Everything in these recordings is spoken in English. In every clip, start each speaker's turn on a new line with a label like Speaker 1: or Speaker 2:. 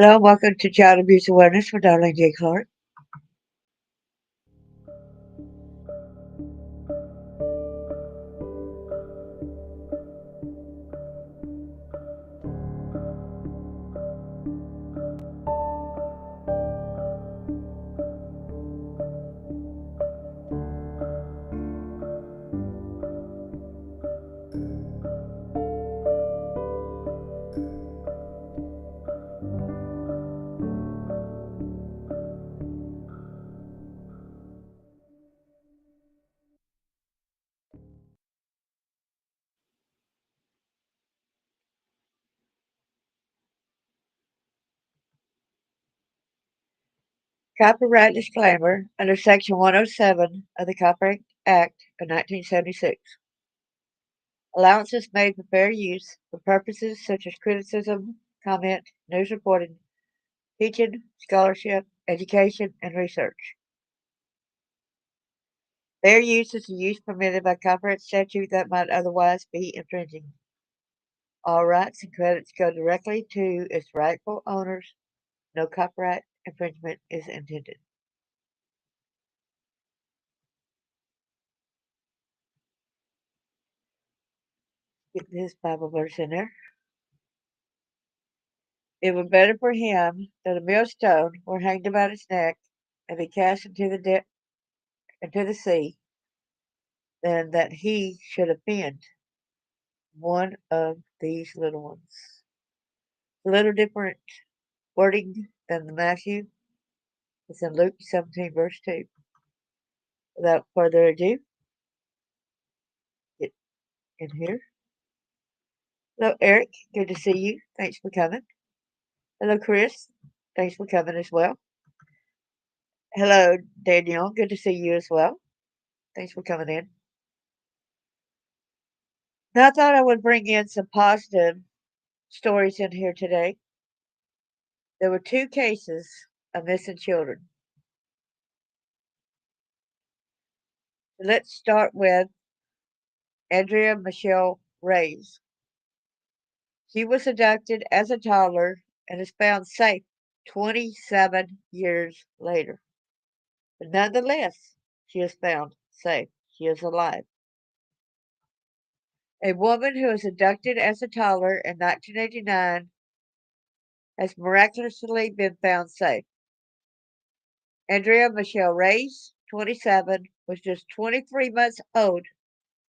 Speaker 1: Hello, and welcome to Child Abuse Awareness with Darlene J. Clark. Copyright disclaimer under Section 107 of the Copyright Act of 1976. Allowances made for fair use for purposes such as criticism, comment, news reporting, teaching, scholarship, education, and research. Fair use is the use permitted by copyright statute that might otherwise be infringing. All rights and credits go directly to its rightful owners. No copyright infringement is intended. Get this Bible verse in there. It were better for him that a millstone were hanged about his neck and be cast into the sea than that he should offend one of these little ones. A little different wording than the Matthew. It's in Luke 17, verse 2. Without further ado, get in here. Hello, Eric. Good to see you. Thanks for coming. Hello, Chris. Thanks for coming as well. Hello, Daniel. Good to see you as well. Thanks for coming in. Now, I thought I would bring in some positive stories in here today. There were two cases of missing children. Let's start with Andrea Reyes. She was abducted as a toddler and is found safe 27 years later. But nonetheless, she is found safe. She is alive. A woman who was abducted as a toddler in 1989 has miraculously been found safe. Andrea Reyes, 27, was just 23 months old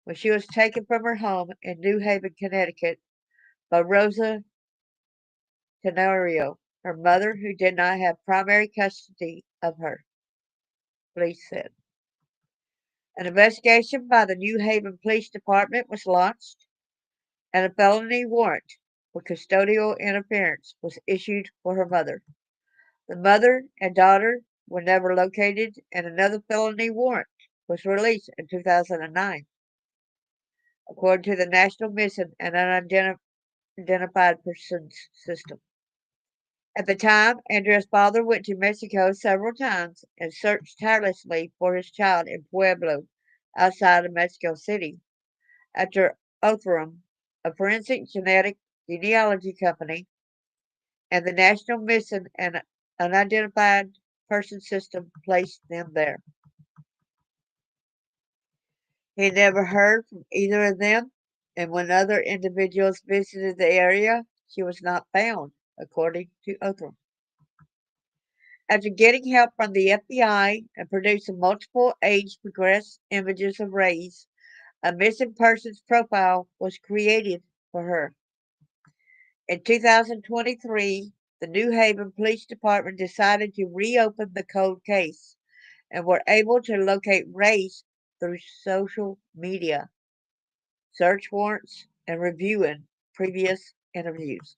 Speaker 1: when she was taken from her home in New Haven, Connecticut by Rosa Tenorio, her mother, who did not have primary custody of her, police said. An investigation by the New Haven Police Department was launched, and a felony warrant for custodial interference was issued for her mother. The mother and daughter were never located, and another felony warrant was released in 2009. According to the National Missing and Unidentified Persons System. At the time, Andrea's father went to Mexico several times and searched tirelessly for his child in Pueblo, outside of Mexico City. After Othram, a forensic genetic genealogy company, and the National Missing and Unidentified Person System placed them there. He never heard from either of them, and when other individuals visited the area, she was not found, according to Othram. After getting help from the FBI and producing multiple age-progressed images of Reyes, a missing persons profile was created for her. In 2023, the New Haven Police Department decided to reopen the cold case and were able to locate Reyes through social media, search warrants, and reviewing previous interviews.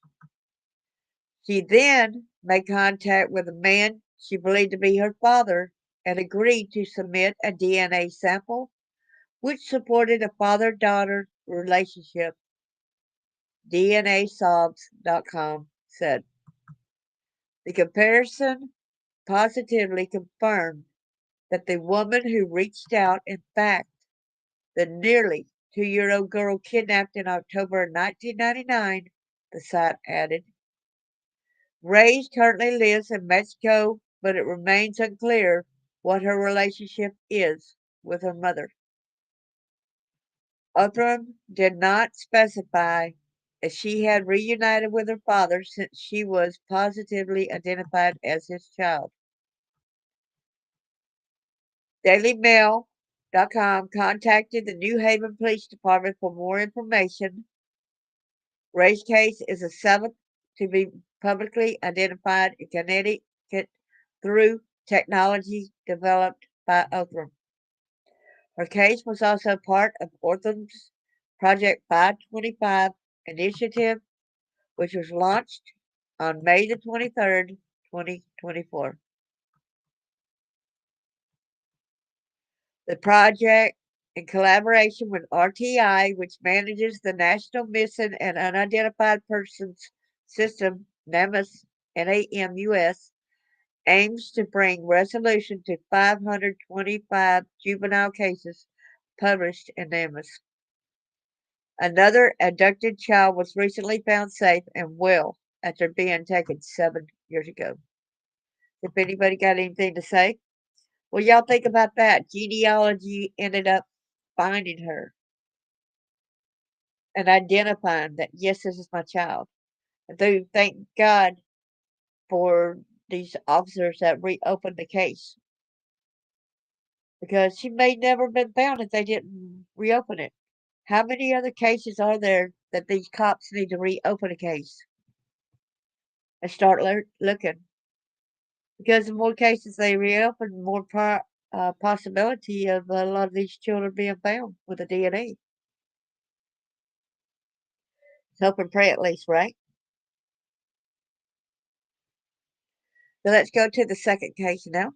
Speaker 1: She then made contact with a man she believed to be her father and agreed to submit a DNA sample, which supported a father-daughter relationship, DNAsolves.com said. The comparison positively confirmed that the woman who reached out, in fact, the nearly 2-year-old girl kidnapped in October 1999, the site added. Reyes currently lives in Mexico, but it remains unclear what her relationship is with her mother. Othram did not specify if she had reunited with her father since she was positively identified as his child. DailyMail.com contacted the New Haven Police Department for more information. Ray's case is the seventh to be publicly identified in Connecticut through technology developed by Othram. Her case was also part of Othram's Project 525 initiative, which was launched on May the 23rd, 2024. The project, in collaboration with RTI, which manages the National Missing and Unidentified Persons System, NAMUS, NAMUS, aims to bring resolution to 525 juvenile cases published in NAMUS. Another abducted child was recently found safe and well after being taken 7 years ago. If anybody got anything to say? Well, y'all think about that. Genealogy ended up finding her and identifying that, yes, this is my child. And so thank God for these officers that reopened the case because she may never have been found if they didn't reopen it. How many other cases are there that these cops need to reopen a case and start looking? Because the more cases they reopen, the more possibility of a lot of these children being found with the DNA. So hope and pray at least, right? So let's go to the second case now.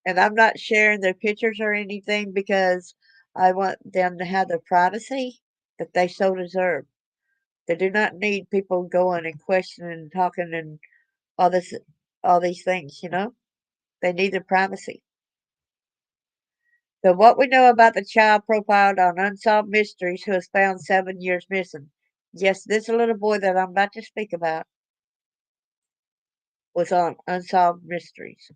Speaker 1: And I'm not sharing their pictures or anything because I want them to have the privacy that they so deserve. They do not need people going and questioning and talking and all this, all these things. They need their privacy. So, what we know about the child profiled on Unsolved Mysteries who was found 7 years missing. Yes, this little boy that I'm about to speak about was on Unsolved Mysteries.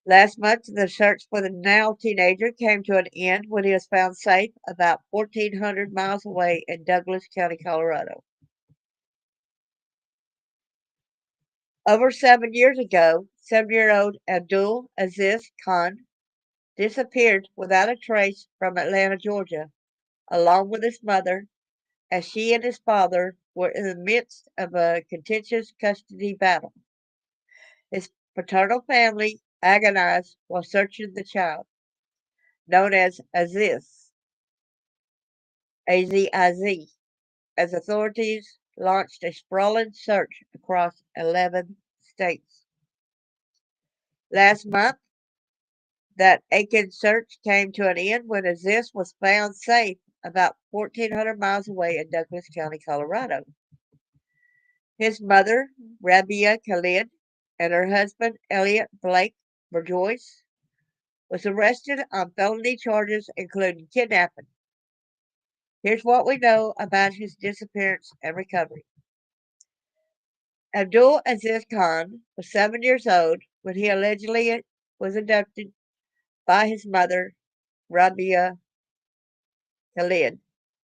Speaker 1: Last month, the search for the now teenager came to an end when he was found safe about 1,400 miles away in Douglas County, Colorado. Over 7 years ago, 7-year-old Abdul Aziz Khan disappeared without a trace from Atlanta, Georgia, along with his mother, as she and his father were in the midst of a contentious custody battle. His paternal family agonized while searching the child, known as Aziz, AZIZ, as authorities launched a sprawling search across 11 states. Last month, that aching search came to an end when Aziz was found safe about 1,400 miles away in Douglas County, Colorado. His mother, Rabia Khalid, and her husband, Elliot Blake Burjois, was arrested on felony charges, including kidnapping. Here's what we know about his disappearance and recovery. Abdul Aziz Khan was 7 years old when he allegedly was abducted by his mother, Rabia Khalid,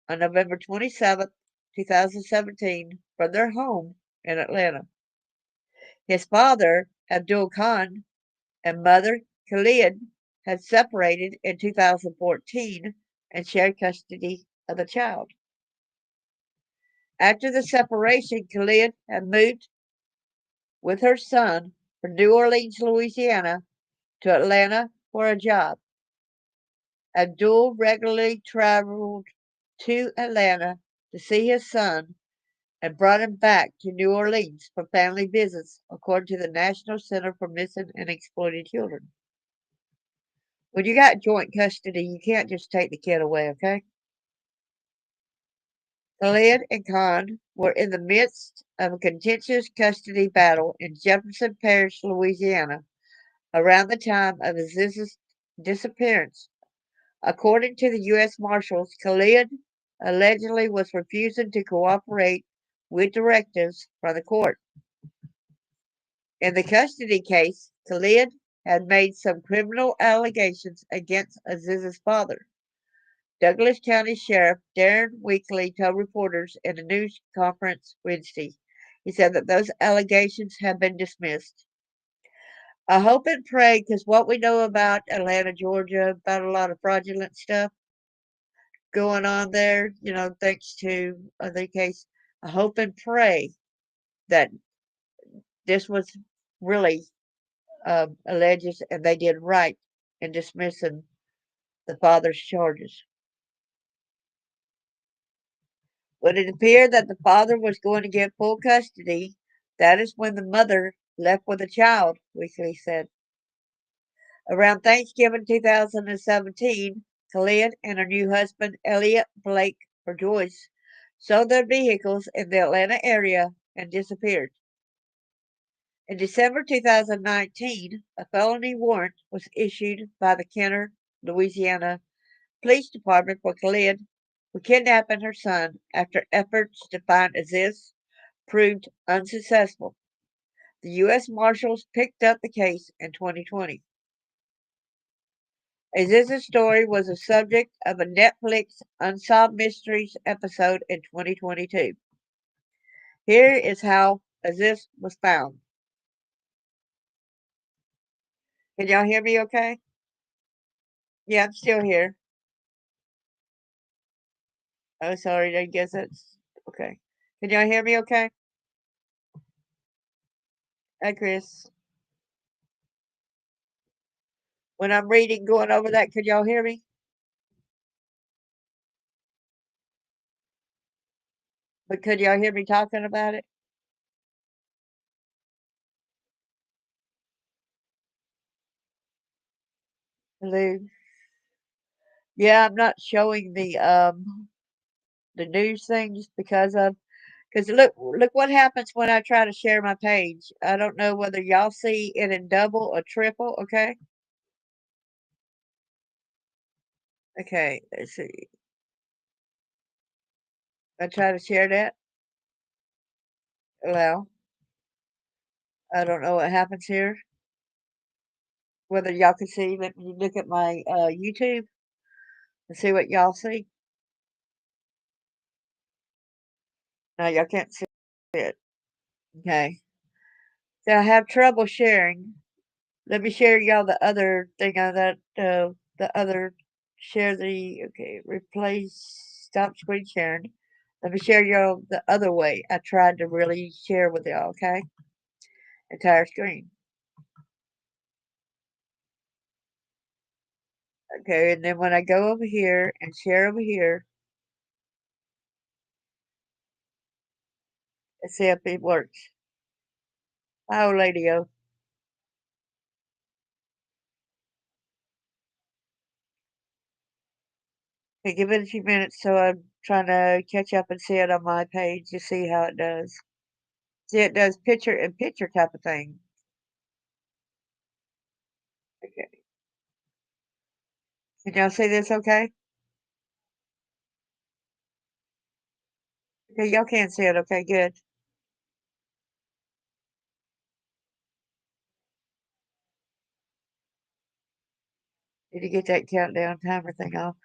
Speaker 1: on November 27, 2017, from their home in Atlanta. His father, Abdul Khan, and mother, Khalid, had separated in 2014 and shared custody of the child. After the separation, Khalid had moved with her son from New Orleans, Louisiana, to Atlanta for a job. Abdul regularly traveled to Atlanta to see his son and brought him back to New Orleans for family visits, according to the National Center for Missing and Exploited Children. When you got joint custody, you can't just take the kid away, okay? Khalid and Khan were in the midst of a contentious custody battle in Jefferson Parish, Louisiana, around the time of Aziz's disappearance. According to the U.S. Marshals, Khalid allegedly was refusing to cooperate with directives from the court. In the custody case, Khalid had made some criminal allegations against Aziz's father. Douglas County Sheriff Darren Weekly told reporters in a news conference Wednesday. He said that those allegations have been dismissed. I hope and pray because what we know about Atlanta, Georgia, about a lot of fraudulent stuff going on there, thanks to the case. I hope and pray that this was really alleges and they did right in dismissing the father's charges. When it appeared that the father was going to get full custody, that is when the mother left with the child, Weekly said. Around Thanksgiving 2017, Khalid and her new husband, Elliot Blake or Joyce, sold their vehicles in the Atlanta area and disappeared. In December 2019, a felony warrant was issued by the Kenner, Louisiana Police Department for Khalid for kidnapping her son after efforts to find Aziz proved unsuccessful. The U.S. Marshals picked up the case in 2020. Aziz's story was the subject of a Netflix Unsolved Mysteries episode in 2022. Here is how Aziz was found. Can y'all hear me okay? Yeah, I'm still here. Oh, sorry, I guess that's okay. Can y'all hear me okay? Hi, Chris. When I'm reading, going over that, could y'all hear me? But could y'all hear me talking about it? Hello? Yeah, I'm not showing the news things because look what happens when I try to share my page. I don't know whether y'all see it in double or triple, okay? Okay, let's see. I try to share that. Allow. I don't know what happens here. Whether y'all can see, let me look at my YouTube and see what y'all see. No, y'all can't see it. Okay. So I have trouble sharing. Let me share y'all the other thing on that. The other share the replace stop screen sharing. Let me share y'all the other way. I tried to really share with y'all. Okay, entire screen. Okay, and then when I go over here and share over here, let's see if it works. Oh, lady, oh. Okay, give it a few minutes. So I'm trying to catch up and see it on my page to see how it does. See, it does picture in picture type of thing. Okay. Can y'all see this okay? Okay, y'all can see it. Okay, good. Need to get that countdown timer thing off.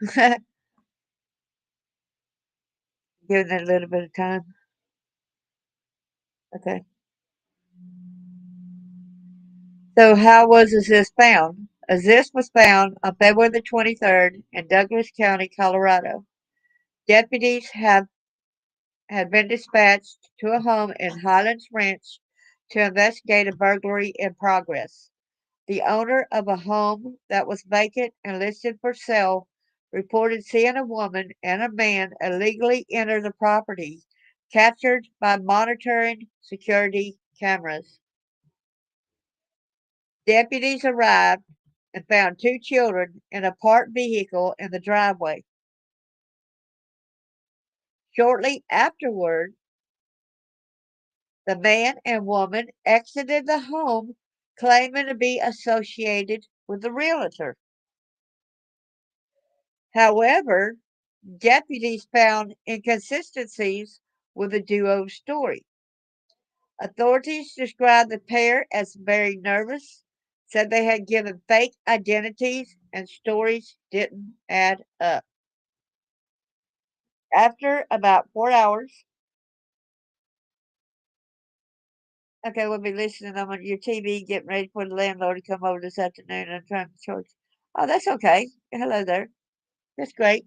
Speaker 1: Giving it a little bit of time. Okay. So how was Aziz found? Aziz was found on February the 23rd in Douglas County, Colorado. Deputies had been dispatched to a home in Highlands Ranch to investigate a burglary in progress. The owner of a home that was vacant and listed for sale reported seeing a woman and a man illegally enter the property, captured by monitoring security cameras. Deputies arrived and found two children in a parked vehicle in the driveway. Shortly afterward, the man and woman exited the home, claiming to be associated with the realtor. However, deputies found inconsistencies with the duo's story. Authorities described the pair as very nervous, said they had given fake identities, and stories didn't add up. After about 4 hours, okay, we'll be listening on your TV, getting ready for the landlord to come over this afternoon and trying to charge. Oh, that's okay. Hello there. That's great.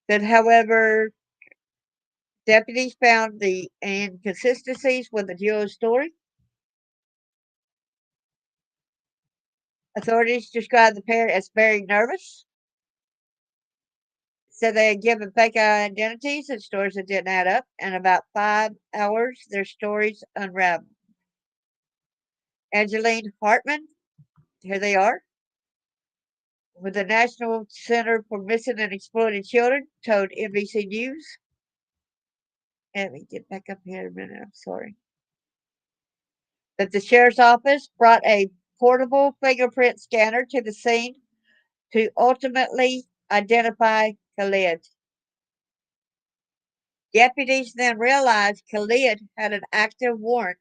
Speaker 1: Then, however, deputies found the inconsistencies with the duo's story. Authorities described the pair as very nervous, said they had given fake identities and stories that didn't add up. In about 5 hours, their stories unraveled. Angeline Hartman, here they are, with the National Center for Missing and Exploited Children, told NBC News. Let me get back up here a minute. I'm sorry. That the sheriff's office brought a portable fingerprint scanner to the scene to ultimately identify Khalid. Deputies then realized Khalid had an active warrant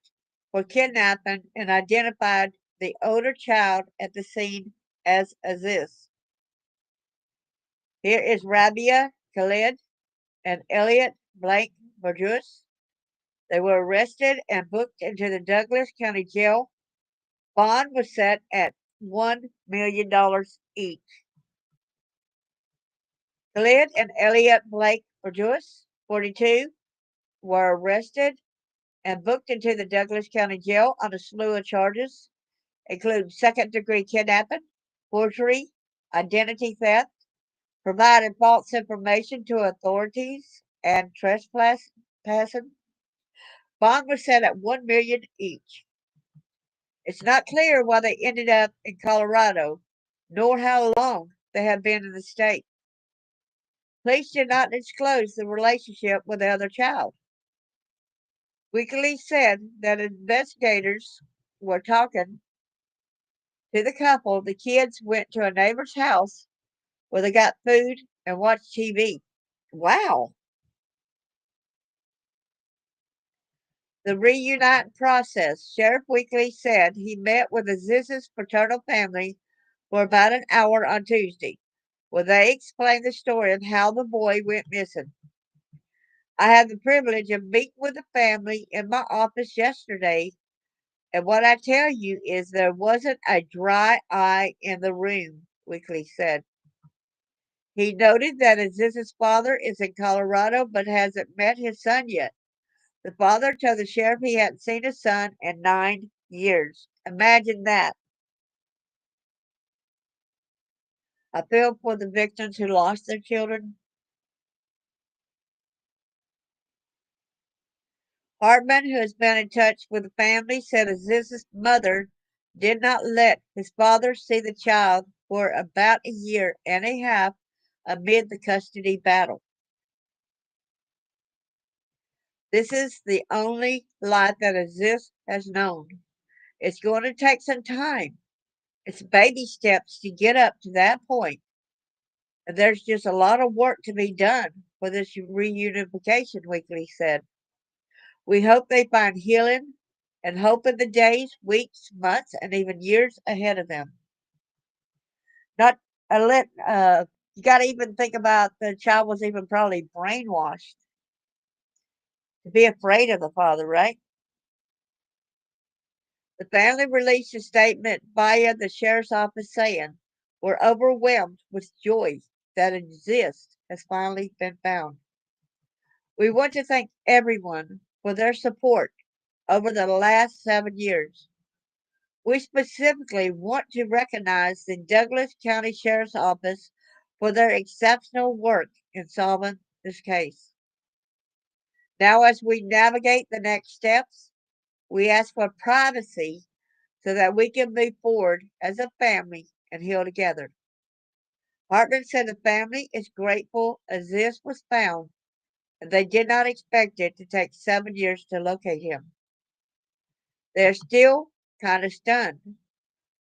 Speaker 1: for kidnapping and identified the older child at the scene as Aziz. Here is Rabia Khalid and Elliot Blake Burgess. They were arrested and booked into the Douglas County Jail. Bond was set at $1 million each. Khalid and Elliot Blake Burgess, 42, were arrested and booked into the Douglas County Jail on a slew of charges, including second-degree kidnapping, forgery, identity theft, providing false information to authorities, and trespassing. Bond was set at $1 million each. It's not clear why they ended up in Colorado, nor how long they have been in the state. Police did not disclose the relationship with the other child. Weekly said that investigators were talking to the couple. The kids went to a neighbor's house where they got food and watched TV. Wow. The reuniting process. Sheriff Weekly said he met with Aziz's fraternal family for about an hour on Tuesday, where they explained the story of how the boy went missing. I had the privilege of meeting with the family in my office yesterday, and what I tell you is there wasn't a dry eye in the room, Weekly said. He noted that Aziz's father is in Colorado but hasn't met his son yet. The father told the sheriff he hadn't seen his son in 9 years. Imagine that. I feel for the victims who lost their children. Hartman, who has been in touch with the family, said Aziz's mother did not let his father see the child for about a year and a half amid the custody battle. This is the only life that Aziz has known. It's going to take some time. It's baby steps to get up to that point. And there's just a lot of work to be done for this reunification, Weekly said. We hope they find healing and hope in the days, weeks, months, and even years ahead of them. Not you got to even think about the child was even probably brainwashed to be afraid of the father, right? The family released a statement via the sheriff's office saying, "We're overwhelmed with joy that Aziz has finally been found. We want to thank everyone for their support over the last 7 years. We specifically want to recognize the Douglas County Sheriff's Office for their exceptional work in solving this case. Now, as we navigate the next steps, we ask for privacy so that we can move forward as a family and heal together." Hartman said the family is grateful Aziz was found, and they did not expect it to take 7 years to locate him. They're still kind of stunned.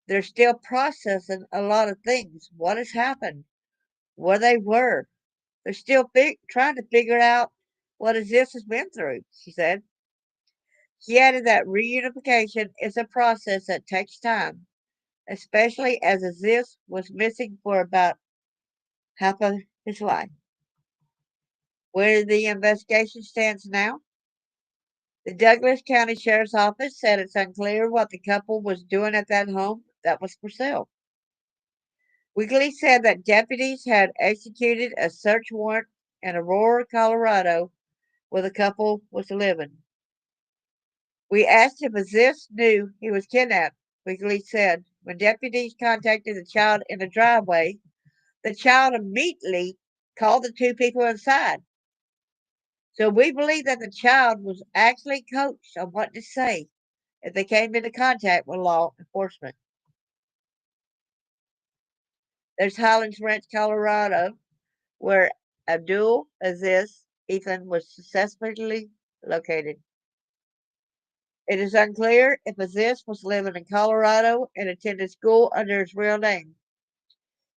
Speaker 1: They're still processing a lot of things. What has happened? Where they were. They're still trying to figure out what Aziz has been through, she said. She added that reunification is a process that takes time, especially as Aziz was missing for about half of his life. Where the investigation stands now, the Douglas County Sheriff's Office said it's unclear what the couple was doing at that home that was for sale. Weekly said that deputies had executed a search warrant in Aurora, Colorado, where the couple was living. We asked if Aziz knew he was kidnapped, Weekly said. When deputies contacted the child in the driveway, the child immediately called the two people inside. So we believe that the child was actually coached on what to say if they came into contact with law enforcement. There's Highlands Ranch, Colorado, where Abdul Aziz Ethan was successfully located. It is unclear if Aziz was living in Colorado and attended school under his real name.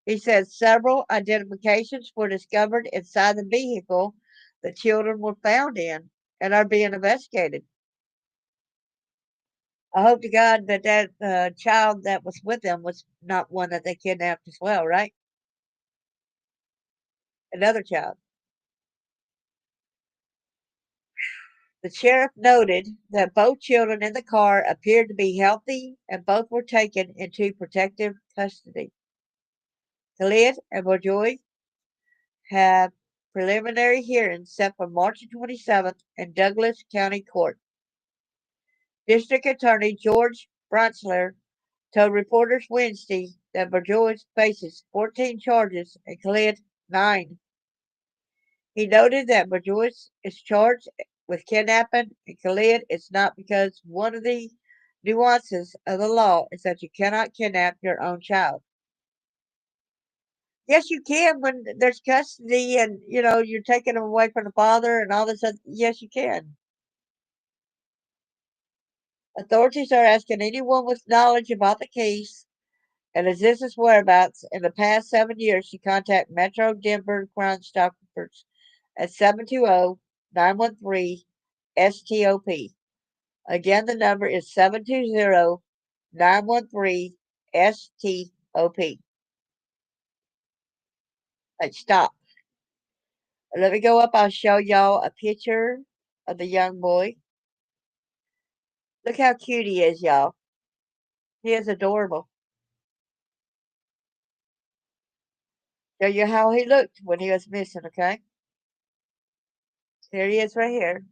Speaker 1: He said several identifications were discovered inside the vehicle the children were found in and are being investigated. I hope to God that child that was with them was not one that they kidnapped as well, right? Another child. The sheriff noted that both children in the car appeared to be healthy and both were taken into protective custody. Khalid and Bourgeois have preliminary hearings set for March 27th in Douglas County Court. District Attorney George Bronsler told reporters Wednesday that Bourgeois faces 14 charges and Khalid 9. He noted that Bourgeois is charged with kidnapping and Khalid is not because one of the nuances of the law is that you cannot kidnap your own child. Yes, you can when there's custody and you're taking them away from the father and all this other. Yes, you can. Authorities are asking anyone with knowledge about the case and Aziz's whereabouts in the past 7 years to contact Metro Denver Crime Stoppers at 720-913-STOP. Again, the number is 720-913-STOP. Like, stop. Let me go up. I'll show y'all a picture of the young boy. Look how cute he is, y'all. He is adorable. Show you how he looked when he was missing, okay? Here he is right here.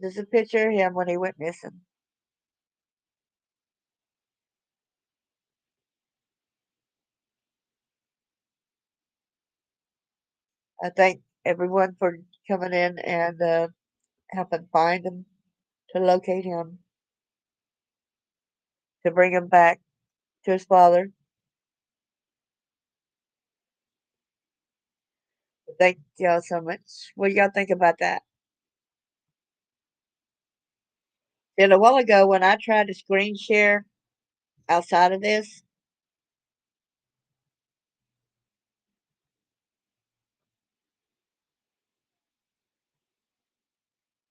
Speaker 1: This is a picture of him when he went missing. I thank everyone for coming in and helping find him, to locate him, to bring him back to his father. Thank y'all so much. What do y'all think about that? And a while ago, when I tried to screen share outside of this,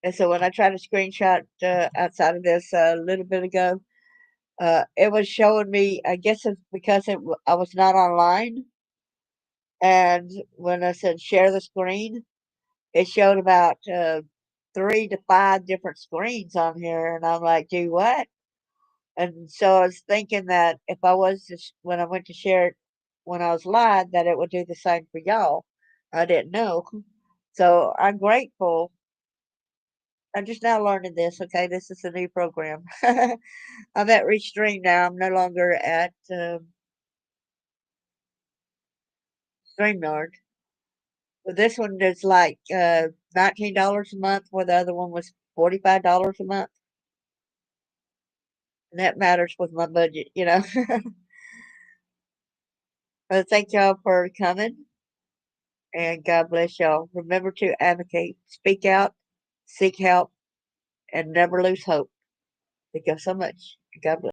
Speaker 1: and so when I tried to screenshot outside of this a little bit ago, it was showing me. I guess it's because I was not online, and when I said share the screen, it showed about 3 to 5 different screens on here, and I'm like, do what? And so I was thinking that if I was when I went to share it when I was live, that it would do the same for y'all. I didn't know. So I'm grateful. I'm just now learning this. Okay, this is a new program. I'm at Restream now. I'm no longer at StreamYard. But this one is like $19 a month, where the other one was $45 a month. And that matters with my budget. But thank y'all for coming, and God bless y'all. Remember to advocate, speak out, seek help, and never lose hope. Thank you so much. God bless.